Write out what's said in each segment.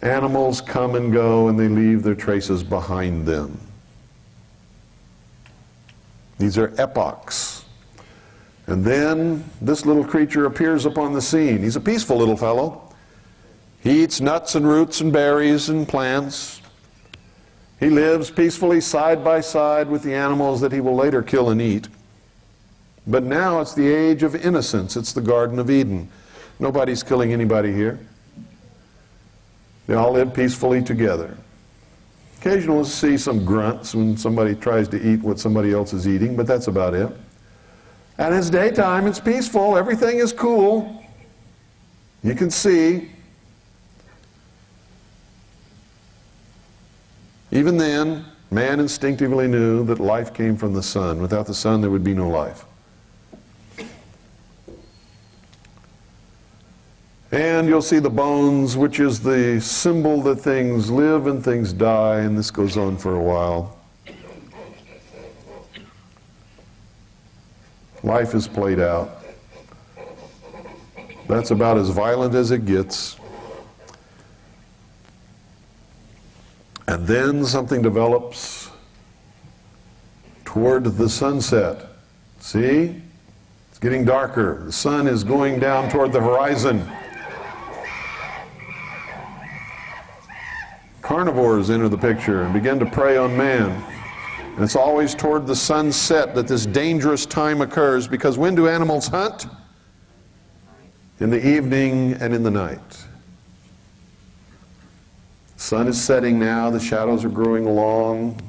Animals come and go, and they leave their traces behind them. These are epochs. And then this little creature appears upon the scene. He's a peaceful little fellow. He eats nuts and roots and berries and plants. He lives peacefully side by side with the animals that he will later kill and eat. But now it's the age of innocence. It's the Garden of Eden. Nobody's killing anybody here. They all live peacefully together. Occasionally we'll see some grunts when somebody tries to eat what somebody else is eating, but that's about it. And it's daytime, it's peaceful, everything is cool. You can see. Even then, man instinctively knew that life came from the sun. Without the sun, there would be no life. And you'll see the bones, which is the symbol that things live and things die, and this goes on for a while. Life is played out. That's about as violent as it gets. And then something develops toward the sunset. See? It's getting darker. The sun is going down toward the horizon. Carnivores enter the picture and begin to prey on man. And it's always toward the sunset that this dangerous time occurs, because when do animals hunt? In the evening and in the night. The sun is setting now, the shadows are growing long.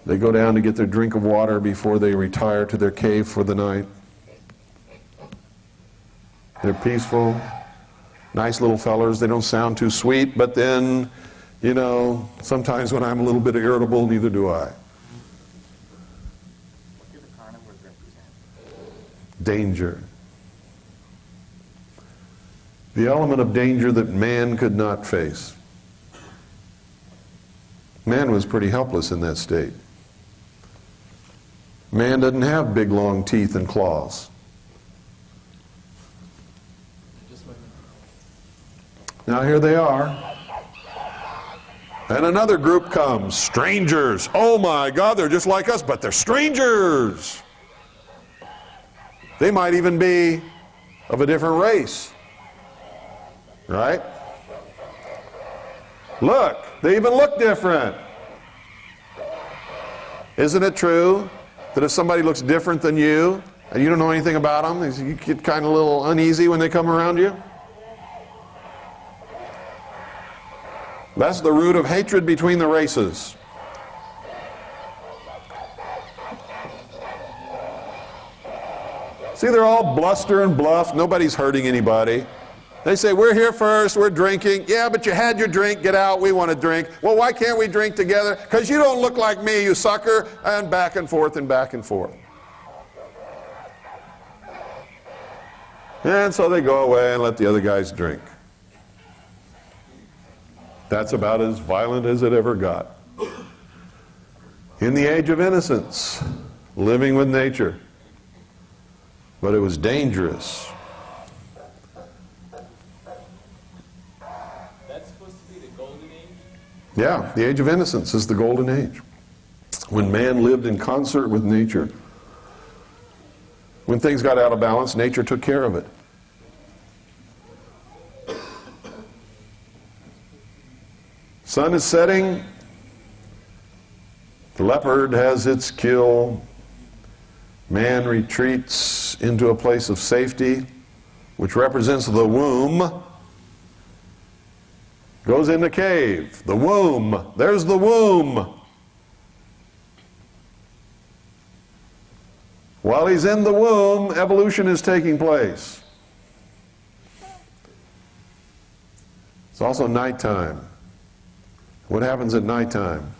They go down to get their drink of water before they retire to their cave for the night. They're peaceful. Nice little fellers. They don't sound too sweet, but then, you know, sometimes when I'm a little bit irritable, neither do I. What do the carnivores represent? Danger. The element of danger that man could not face. Man was pretty helpless in that state. Man doesn't have big, long teeth and claws. Now here they are. And another group comes. Strangers. Oh my God, they're just like us, but they're strangers. They might even be of a different race. Right? Look, they even look different. Isn't it true that if somebody looks different than you, and you don't know anything about them, you get kind of a little uneasy when they come around you? That's the root of hatred between the races. See, they're all bluster and bluff. Nobody's hurting anybody. They say, we're here first, we're drinking. Yeah, but you had your drink, get out, we want to drink. Well, why can't we drink together? Because you don't look like me, you sucker. And back and forth and back and forth. And so they go away and let the other guys drink. That's about as violent as it ever got. In the age of innocence, living with nature. But it was dangerous. That's supposed to be the golden age? Yeah, the age of innocence is the golden age. When man lived in concert with nature. When things got out of balance, nature took care of it. Sun is setting. The leopard has its kill. Man retreats into a place of safety, which represents the womb. Goes in the cave. The womb. There's the womb. While he's in the womb, evolution is taking place. It's also nighttime. What happens at nighttime?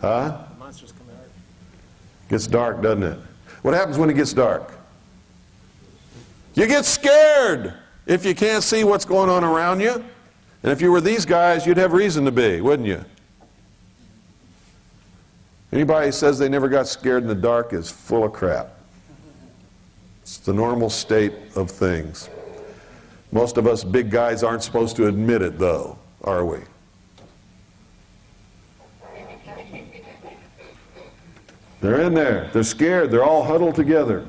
Huh? Monsters come out. Gets dark, doesn't it? What happens when it gets dark? You get scared if you can't see what's going on around you. And if you were these guys, you'd have reason to be, wouldn't you? Anybody who says they never got scared in the dark is full of crap. It's the normal state of things. Most of us big guys aren't supposed to admit it, though, are we? They're in there. They're scared. They're all huddled together.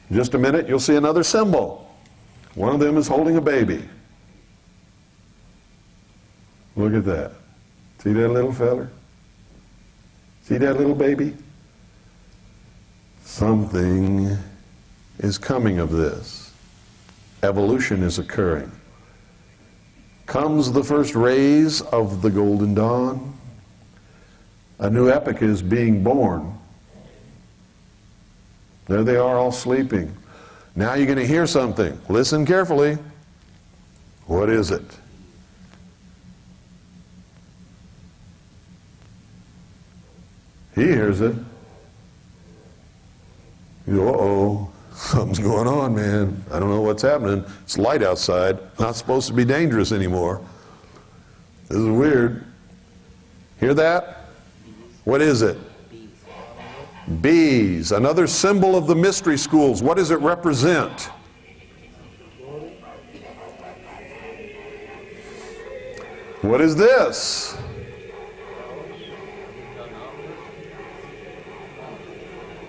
In just a minute, you'll see another symbol. One of them is holding a baby. Look at that. See that little feller? See that little baby? Something is coming of this. Evolution is occurring. Comes the first rays of the golden dawn. A new epoch is being born. There they are, all sleeping. Now you're going to hear something. Listen carefully. What is it? He hears it. You go, uh-oh, something's going on, man. I don't know what's happening. It's light outside. Not supposed to be dangerous anymore. This is weird. Hear that? What is it? Bees. Another symbol of the mystery schools. What does it represent? What is this?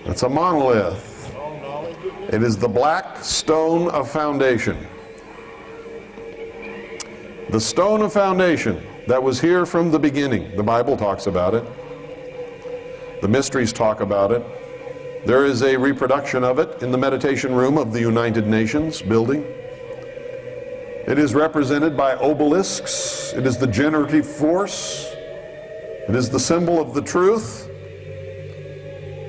It's a monolith. It is the black stone of foundation. The stone of foundation that was here from the beginning. The Bible talks about it. The mysteries talk about it. There is a reproduction of it in the meditation room of the United Nations building. It is represented by obelisks. It is the generative force. It is the symbol of the truth.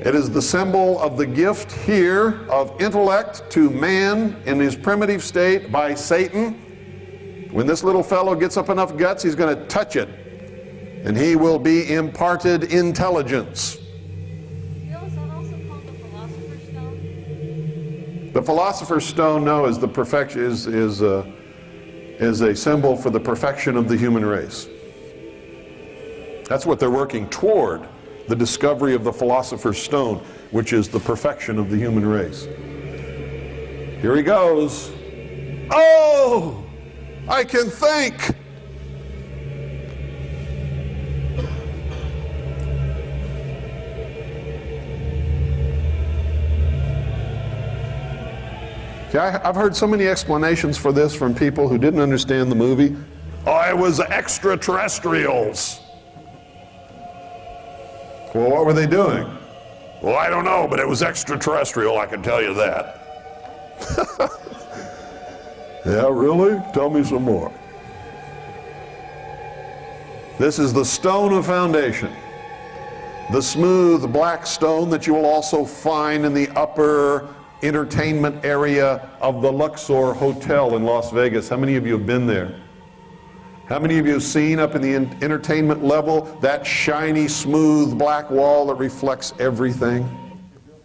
It is the symbol of the gift here of intellect to man in his primitive state by Satan. When this little fellow gets up enough guts, he's going to touch it. And he will be imparted intelligence. Bill, is that also called the Philosopher's Stone? The Philosopher's Stone, no, is the perfection is a symbol for the perfection of the human race. That's what they're working toward, the discovery of the Philosopher's Stone, which is the perfection of the human race. Here he goes. Oh, I can think. See, I've heard so many explanations for this from people who didn't understand the movie. Oh, it was extraterrestrials. Well, what were they doing? Well, I don't know, but it was extraterrestrial, I can tell you that. Yeah, really? Tell me some more. This is the stone of foundation. The smooth black stone that you will also find in the upper entertainment area of the Luxor Hotel in Las Vegas. How many of you have been there? How many of you have seen up in the entertainment level that shiny, smooth black wall that reflects everything?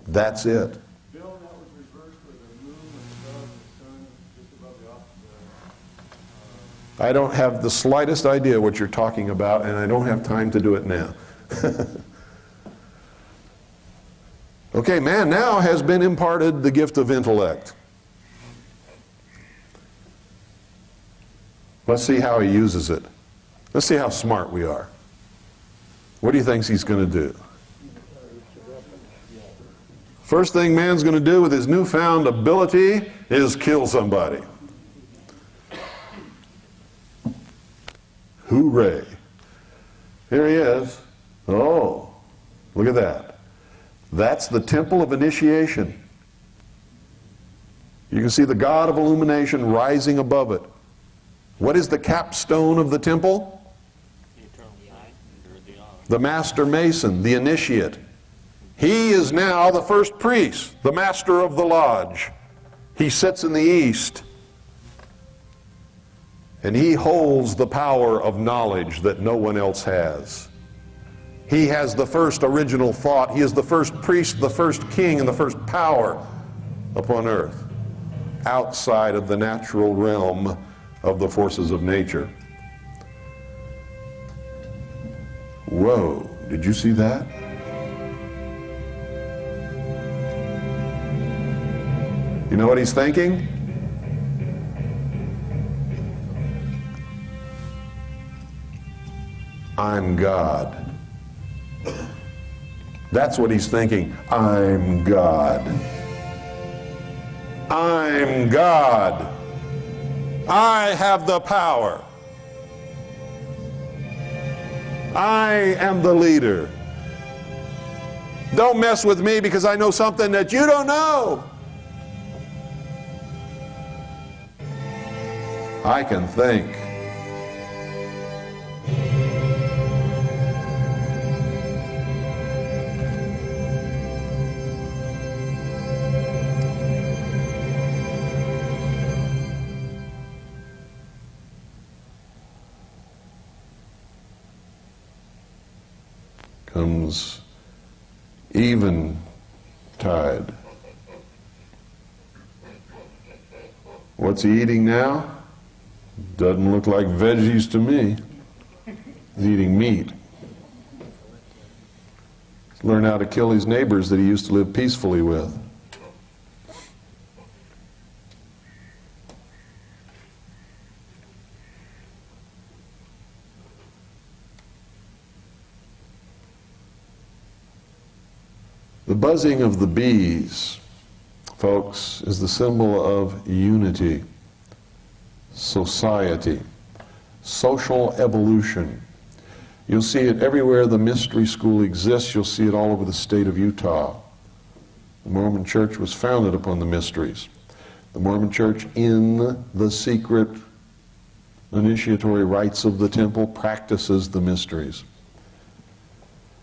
That's it. Bill, that was reversed where the moon was above the sun, just above the I don't have the slightest idea what you're talking about, and I don't have time to do it now. Okay, man now has been imparted the gift of intellect. Let's see how he uses it. Let's see how smart we are. What do you think he's going to do? First thing man's going to do with his newfound ability is kill somebody. Hooray. Here he is. Oh, look at that. That's the temple of initiation. You can see the god of illumination rising above it. What is the capstone of the temple? The master mason, the initiate. He is now the first priest, the master of the lodge. He sits in the east. And he holds the power of knowledge that no one else has. He has the first original thought. He is the first priest, the first king, and the first power upon earth, outside of the natural realm of the forces of nature. Whoa, did you see that? You know what he's thinking? I'm God. That's what he's thinking. I'm God. I'm God. I have the power. I am the leader. Don't mess with me because I know something that you don't know. I can think. Comes eventide. What's he eating now? Doesn't look like veggies to me. He's eating meat. He's learned how to kill his neighbors that he used to live peacefully with. The buzzing of the bees, folks, is the symbol of unity, society, social evolution. You'll see it everywhere the mystery school exists. You'll see it all over the state of Utah. The Mormon Church was founded upon the mysteries. The Mormon Church, in the secret initiatory rites of the temple, practices the mysteries.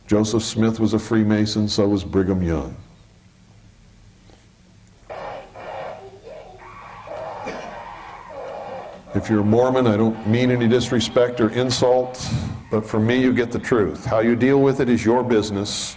Joseph Smith was a Freemason, so was Brigham Young. If you're a Mormon, I don't mean any disrespect or insult, but for me, you get the truth. How you deal with it is your business.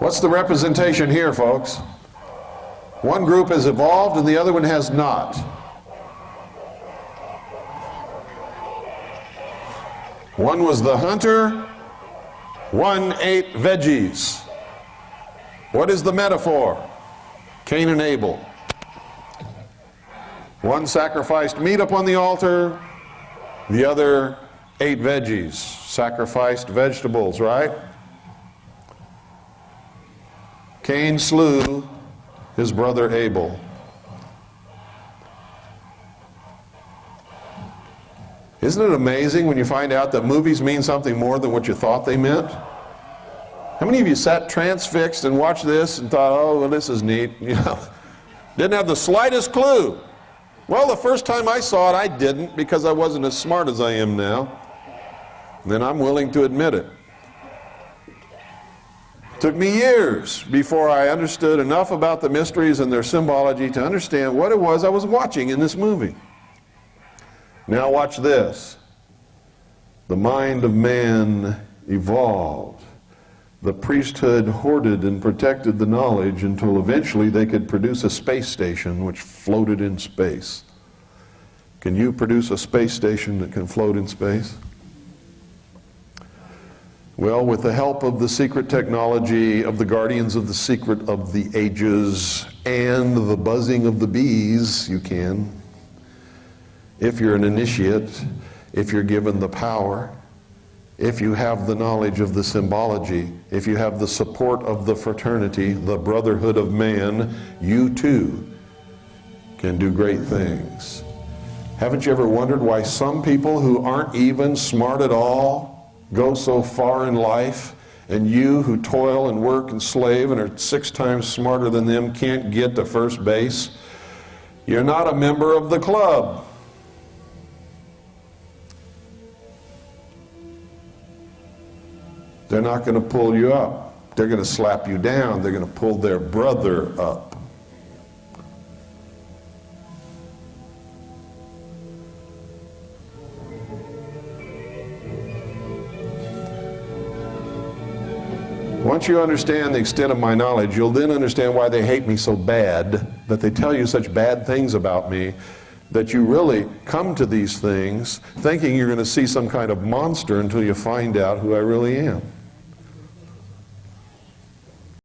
What's the representation here, folks? One group has evolved and the other one has not. One was the hunter, one ate veggies. What is the metaphor? Cain and Abel. One sacrificed meat upon the altar, the other ate veggies, sacrificed vegetables, right? Cain slew his brother Abel. Isn't it amazing when you find out that movies mean something more than what you thought they meant? How many of you sat transfixed and watched this and thought, oh, well, this is neat? You know, didn't have the slightest clue. Well, the first time I saw it, I didn't, because I wasn't as smart as I am now. Then I'm willing to admit it. Took me years before I understood enough about the mysteries and their symbology to understand what it was I was watching in this movie. Now watch this. The mind of man evolved. The priesthood hoarded and protected the knowledge until eventually they could produce a space station which floated in space. Can you produce a space station that can float in space? Well, with the help of the secret technology of the guardians of the secret of the ages and the buzzing of the bees, you can. If you're an initiate, if you're given the power, if you have the knowledge of the symbology, if you have the support of the fraternity, the brotherhood of man, you too can do great things. Haven't you ever wondered why some people who aren't even smart at all go so far in life, and you who toil and work and slave and are 6 times smarter than them can't get to first base? You're not a member of the club. They're not going to pull you up. They're going to slap you down. They're going to pull their brother up. Once you understand the extent of my knowledge, you'll then understand why they hate me so bad, that they tell you such bad things about me, that you really come to these things thinking you're going to see some kind of monster until you find out who I really am.